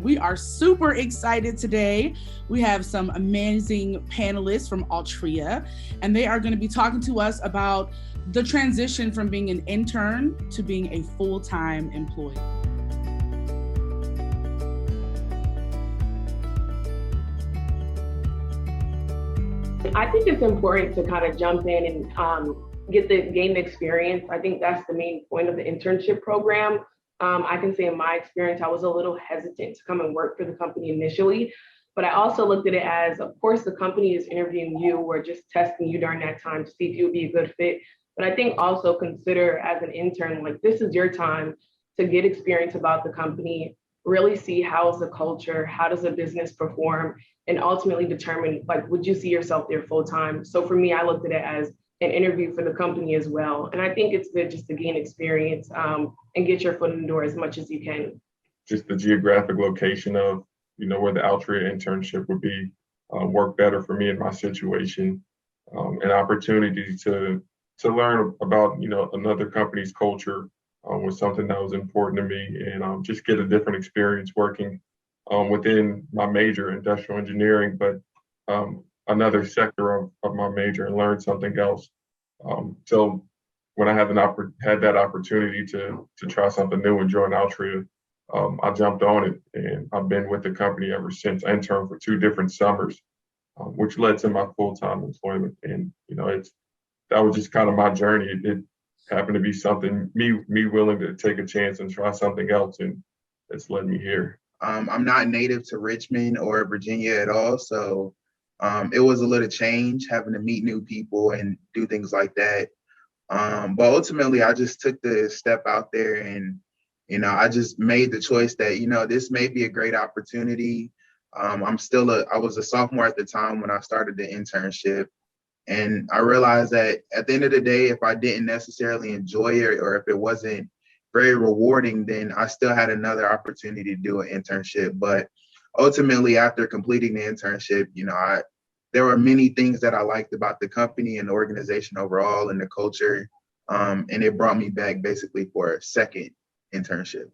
We are super excited today. We have some amazing panelists from Altria, and they are going to be talking to us about the transition from being an intern to being a full-time employee. I think it's important to kind of jump in and gain the experience. I think that's the main point of the internship program. I can say in my experience, I was a little hesitant to come and work for the company initially, but I also looked at it as, of course, the company is interviewing you or just testing you during that time to see if you'll be a good fit. But I think also consider as an intern, like this is your time to get experience about the company, really see how's the culture, how does a business perform, and ultimately determine, like, would you see yourself there full time? So for me, I looked at it as an interview for the company as well. And I think it's good just to gain experience and get your foot in the door as much as you can. Just the geographic location of, where the Altria internship would be work better for me in my situation. An opportunity to learn about, another company's culture was something that was important to me, and just get a different experience working within my major, industrial engineering, but another sector of my major, and learn something else. So when I had that opportunity to try something new and join Altria, I jumped on it, and I've been with the company ever since. I interned for 2 different summers, which led to my full-time employment. And that was just kind of my journey. It happened to be something me willing to take a chance and try something else, and it's led me here. I'm not native to Richmond or Virginia at all, so it was a little change having to meet new people and do things like that. But ultimately, I just took the step out there, and I just made the choice that this may be a great opportunity. I was a sophomore at the time when I started the internship, and I realized that at the end of the day, if I didn't necessarily enjoy it or if it wasn't very rewarding, then I still had another opportunity to do an internship. But ultimately, after completing the internship, there were many things that I liked about the company and the organization overall and the culture. And it brought me back basically for a second internship.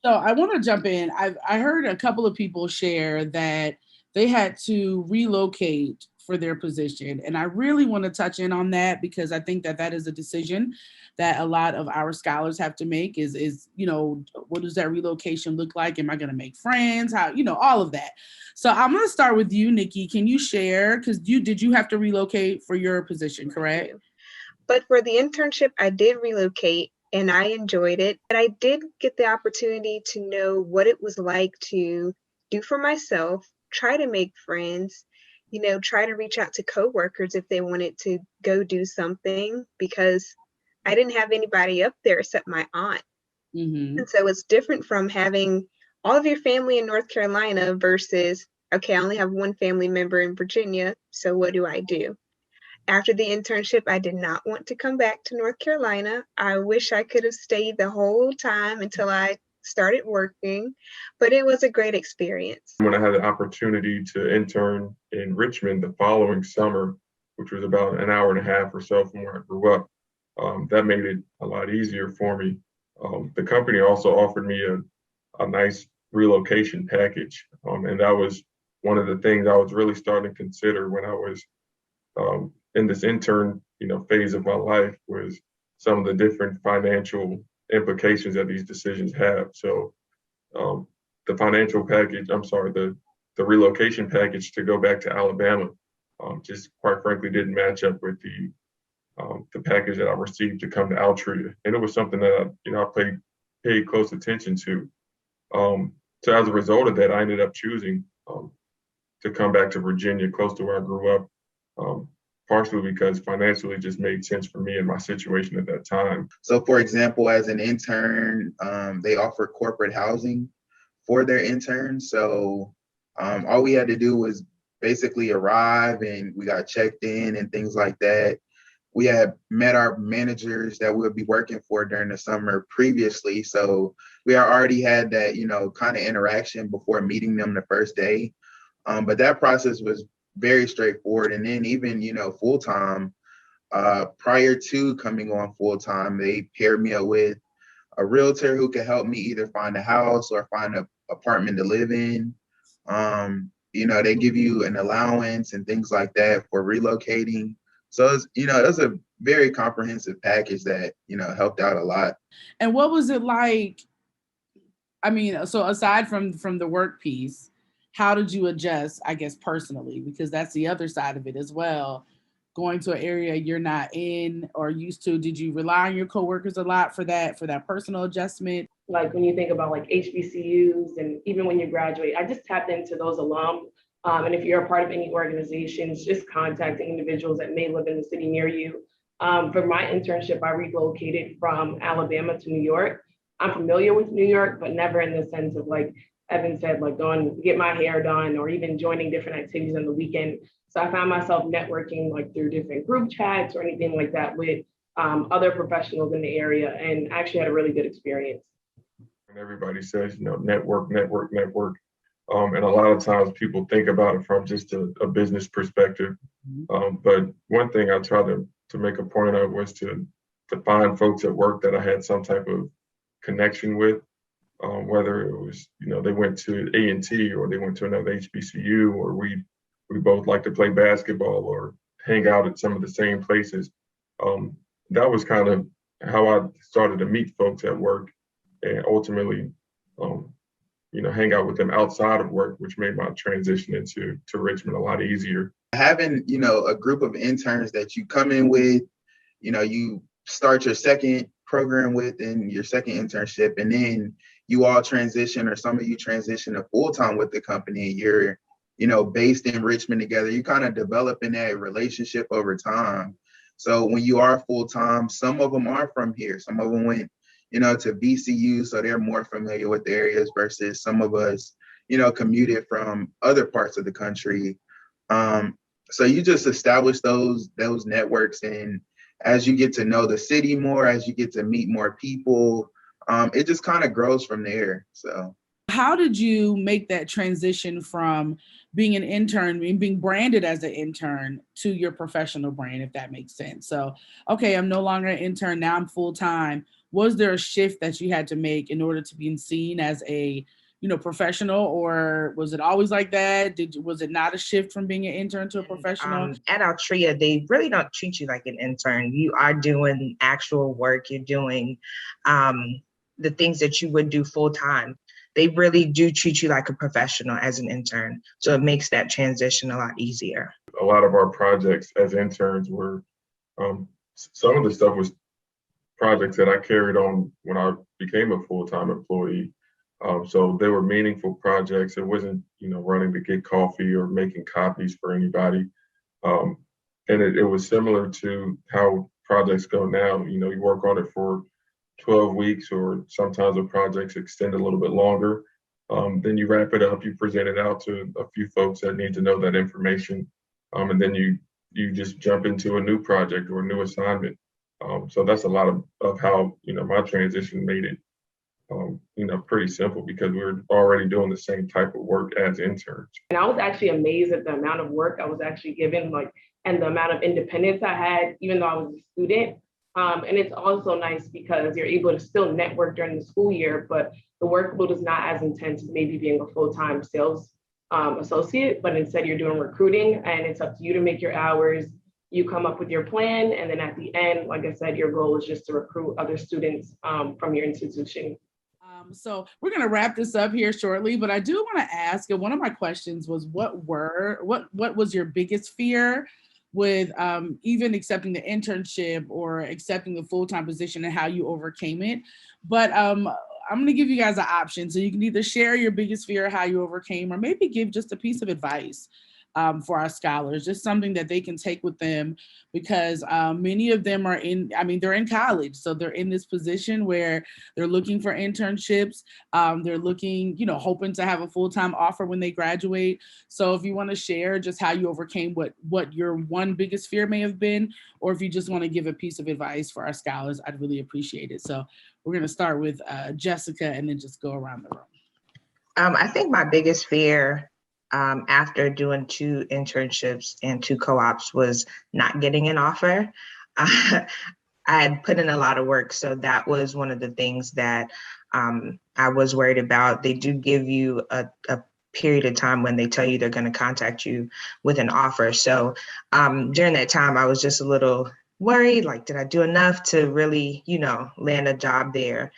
So I want to jump in. I heard a couple of people share that they had to relocate for their position. And I really want to touch in on that because I think that is a decision that a lot of our scholars have to make is, what does that relocation look like? Am I going to make friends? How, all of that. So I'm going to start with you, Nikki. Can you share, because did you have to relocate for your position, correct? But for the internship, I did relocate and I enjoyed it. But I did get the opportunity to know what it was like to do for myself, try to make friends, try to reach out to coworkers if they wanted to go do something, because I didn't have anybody up there except my aunt. Mm-hmm. And so it's different from having all of your family in North Carolina versus, okay, I only have one family member in Virginia, so what do I do? After the internship, I did not want to come back to North Carolina. I wish I could have stayed the whole time until I started working, but it was a great experience. When I had the opportunity to intern in Richmond the following summer, which was about an hour and a half or so from where I grew up, that made it a lot easier for me. The company also offered me a nice relocation package, and that was one of the things I was really starting to consider when I was in this intern phase of my life, was some of the different financial implications that these decisions have. So the relocation package to go back to Alabama just quite frankly didn't match up with the package that I received to come to Altria. And it was something that I paid close attention to. So as a result of that, I ended up choosing to come back to Virginia, close to where I grew up, partially because financially it just made sense for me and my situation at that time. So for example, as an intern, they offer corporate housing for their interns. So all we had to do was basically arrive and we got checked in and things like that. We had met our managers that we would be working for during the summer previously. So we already had that, kind of interaction before meeting them the first day. But that process was very straightforward. And then even, full-time, prior to coming on full-time, they paired me up with a realtor who could help me either find a house or find a apartment to live in. They give you an allowance and things like that for relocating. So it was a very comprehensive package that, helped out a lot. And what was it like? I mean, so aside from the work piece, how did you adjust, I guess, personally? Because that's the other side of it as well. Going to an area you're not in or used to. Did you rely on your coworkers a lot for that personal adjustment? Like when you think about like HBCUs and even when you graduate, I just tapped into those alum. And if you're a part of any organizations, just contacting individuals that may live in the city near you. For my internship, I relocated from Alabama to New York. I'm familiar with New York, but never in the sense of like Evan said, like going get my hair done or even joining different activities on the weekend. So I found myself networking like through different group chats or anything like that with other professionals in the area, and actually had a really good experience. And everybody says, network, network, network. And a lot of times people think about it from just a business perspective. But one thing I try to make a point of was to find folks at work that I had some type of connection with, whether it was, they went to A&T or they went to another HBCU, or we both like to play basketball or hang out at some of the same places. That was kind of how I started to meet folks at work and ultimately, hang out with them outside of work, which made my transition to Richmond a lot easier. Having, a group of interns that you come in with, you start your second program with and your second internship, and then you all transition, or some of you transition to full-time with the company. You're, based in Richmond together. You kind of developing that relationship over time. So when you are full-time, some of them are from here. Some of them went, to VCU, so they're more familiar with the areas versus some of us, commuted from other parts of the country. So you just establish those networks, and as you get to know the city more, as you get to meet more people, it just kind of grows from there. So how did you make that transition from being an intern, being branded as an intern, to your professional brand, if that makes sense? So, okay, I'm no longer an intern, now I'm full-time. Was there a shift that you had to make in order to be seen as a, professional, or was it always like that? Was it not a shift from being an intern to a professional? At Altria, they really don't treat you like an intern. You are doing actual work. You're doing the things that you would do full-time. They really do treat you like a professional as an intern. So it makes that transition a lot easier. A lot of our projects as interns were, some of the stuff was projects that I carried on when I became a full-time employee. So they were meaningful projects. It wasn't, running to get coffee or making copies for anybody. And it was similar to how projects go now. You work on it for 12 weeks, or sometimes the projects extend a little bit longer. Then you wrap it up, you present it out to a few folks that need to know that information. And then you just jump into a new project or a new assignment. So that's a lot of how, my transition made it, pretty simple, because we were already doing the same type of work as interns. And I was actually amazed at the amount of work I was actually given, and the amount of independence I had, even though I was a student. And it's also nice because you're able to still network during the school year, but the workload is not as intense as maybe being a full-time sales associate, but instead you're doing recruiting, and it's up to you to make your hours. You come up with your plan, and then at the end, like I said, your goal is just to recruit other students from your institution. So we're going to wrap this up here shortly, but I do want to ask, and one of my questions was, what was your biggest fear with even accepting the internship or accepting the full-time position, and how you overcame it? But I'm going to give you guys an option. So you can either share your biggest fear, how you overcame, or maybe give just a piece of advice for our scholars, just something that they can take with them, because many of them are they're in college. So they're in this position where they're looking for internships. They're looking, hoping to have a full-time offer when they graduate. So if you want to share just how you overcame what your one biggest fear may have been, or if you just want to give a piece of advice for our scholars, I'd really appreciate it. So we're going to start with Jessica, and then just go around the room. I think my biggest fear after doing 2 internships and 2 co-ops was not getting an offer. I had put in a lot of work. So that was one of the things that I was worried about. They do give you a period of time when they tell you they're going to contact you with an offer. So during that time, I was just a little worried, like, did I do enough to really, land a job there?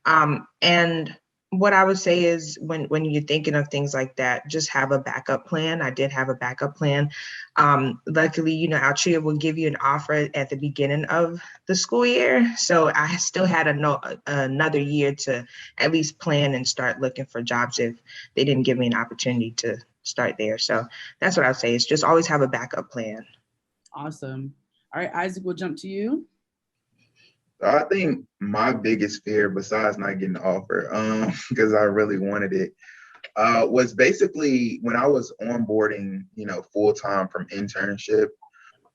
And what I would say is when you're thinking of things like that, just have a backup plan. I did have a backup plan. Luckily, Altria will give you an offer at the beginning of the school year. So I still had another year to at least plan and start looking for jobs if they didn't give me an opportunity to start there. So that's what I would say, is just always have a backup plan. Awesome. All right, Isaac, we'll jump to you. I think my biggest fear, besides not getting the offer, because I really wanted it, was basically when I was onboarding, full time from internship.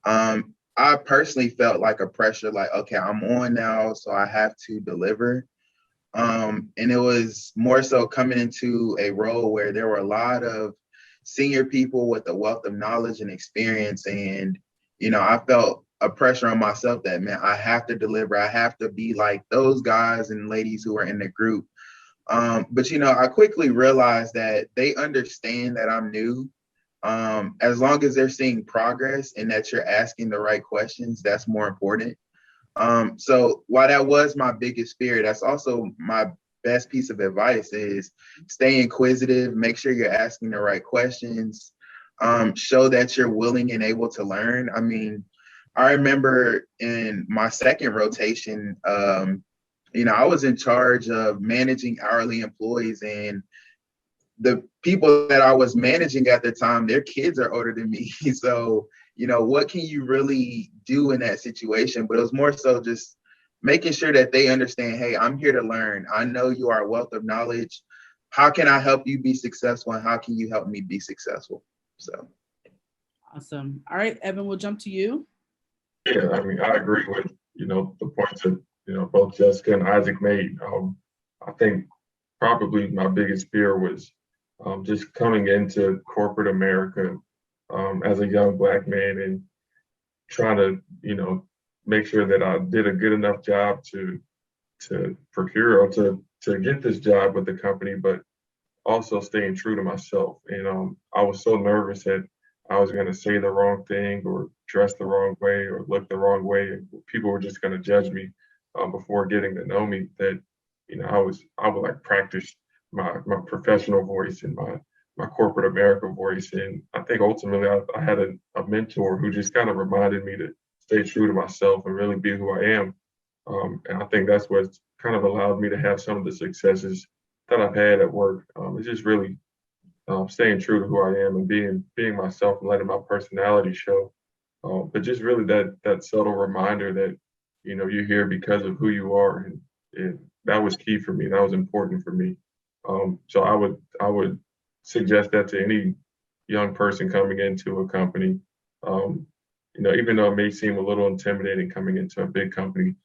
I personally felt like a pressure, like, okay, I'm on now, so I have to deliver. And it was more so coming into a role where there were a lot of senior people with a wealth of knowledge and experience, and I felt a pressure on myself that, man, I have to deliver. I have to be like those guys and ladies who are in the group. But I quickly realized that they understand that I'm new. As long as they're seeing progress and that you're asking the right questions, that's more important. So while that was my biggest fear, that's also my best piece of advice is stay inquisitive, make sure you're asking the right questions, show that you're willing and able to learn. I mean, I remember in my second rotation, I was in charge of managing hourly employees, and the people that I was managing at the time, their kids are older than me. So, what can you really do in that situation? But it was more so just making sure that they understand, hey, I'm here to learn. I know you are a wealth of knowledge. How can I help you be successful? And how can you help me be successful? So. Awesome. All right, Evan, we'll jump to you. Yeah, I mean, I agree with, the points that, both Jessica and Isaac made. I think probably my biggest fear was just coming into corporate America as a young Black man and trying to, make sure that I did a good enough job to procure or to get this job with the company, but also staying true to myself. And I was so nervous that I was going to say the wrong thing or dress the wrong way or look the wrong way, and people were just going to judge me before getting to know me. That I would like practice my professional voice and my corporate America voice. And I think ultimately I had a mentor who just kind of reminded me to stay true to myself and really be who I am. And I think that's what's kind of allowed me to have some of the successes that I've had at work. It's just really staying true to who I am and being myself and letting my personality show. But just really that subtle reminder that you're here because of who you are, and that was key for me. That was important for me. So I would suggest that to any young person coming into a company. Even though it may seem a little intimidating coming into a big company,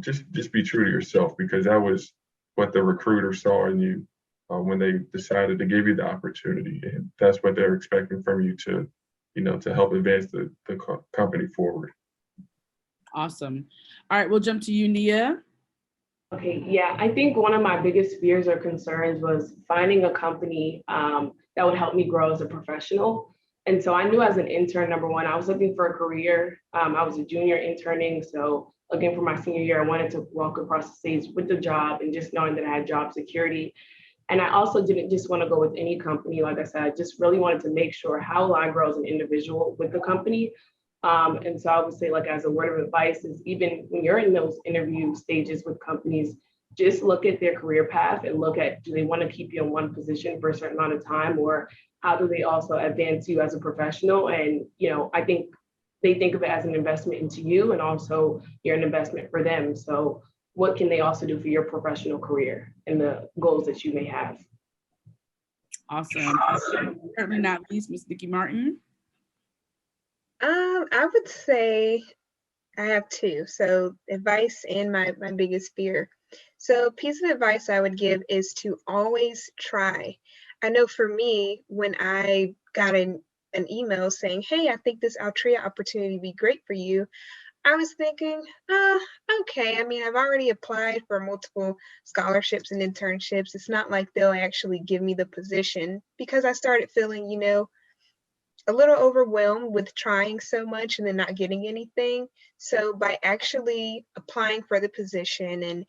just be true to yourself, because that was what the recruiter saw in you when they decided to give you the opportunity, and that's what they're expecting from you to help advance the company forward. Awesome. All right, we'll jump to you, Nia. Okay, yeah, I think one of my biggest fears or concerns was finding a company that would help me grow as a professional. And so I knew as an intern, number one, I was looking for a career. I was a junior interning, so looking for my senior year, I wanted to walk across the stage with the job and just knowing that I had job security. And I also didn't just want to go with any company. Like I said, I just really wanted to make sure how will I grow as an individual with the company. And so I would say, like, as a word of advice is, even when you're in those interview stages with companies, just look at their career path and look at, do they want to keep you in one position for a certain amount of time, or how do they also advance you as a professional? And, I think they think of it as an investment into you, and also you're an investment for them. So what can they also do for your professional career and the goals that you may have? Awesome. Certainly not least, Miss Nikki Martin. I would say I have two. So advice and my biggest fear. So piece of advice I would give is to always try. I know for me, when I got an email saying, hey, I think this Altria opportunity would be great for you, I was thinking, okay. I mean, I've already applied for multiple scholarships and internships. It's not like they'll actually give me the position, because I started feeling, a little overwhelmed with trying so much and then not getting anything. So by actually applying for the position and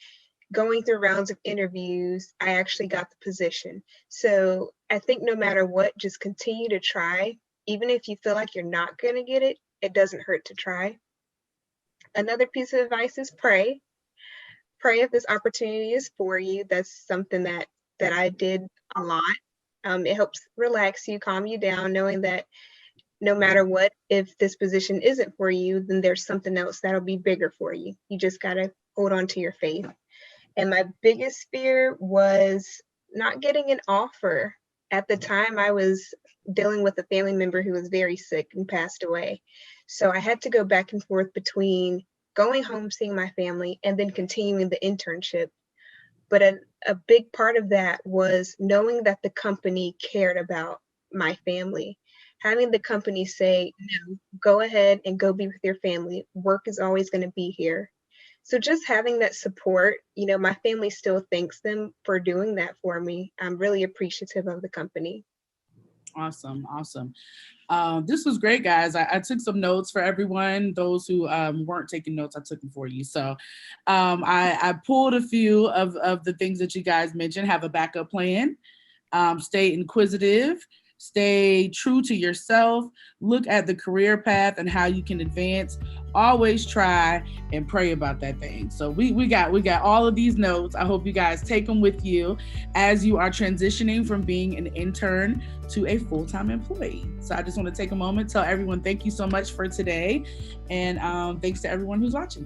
going through rounds of interviews, I actually got the position. So I think no matter what, just continue to try. Even if you feel like you're not going to get it, it doesn't hurt to try. Another piece of advice is pray. Pray if this opportunity is for you. That's something that I did a lot. It helps relax you, calm you down, knowing that no matter what, if this position isn't for you, then there's something else that'll be bigger for you. You just got to hold on to your faith. And my biggest fear was not getting an offer. At the time, I was dealing with a family member who was very sick and passed away. So I had to go back and forth between going home, seeing my family, and then continuing the internship. But a big part of that was knowing that the company cared about my family. Having the company say, no, go ahead and go be with your family. Work is always going to be here. So just having that support, my family still thanks them for doing that for me. I'm really appreciative of the company. Awesome. This was great, guys. I took some notes for everyone. Those who weren't taking notes, I took them for you. So I pulled a few of the things that you guys mentioned. Have a backup plan. Stay inquisitive. Stay true to yourself. Look at the career path and how you can advance. Always try and pray about that thing. So we got all of these notes. I hope you guys take them with you as you are transitioning from being an intern to a full-time employee. So I just want to take a moment, tell everyone thank you so much for today. And thanks to everyone who's watching.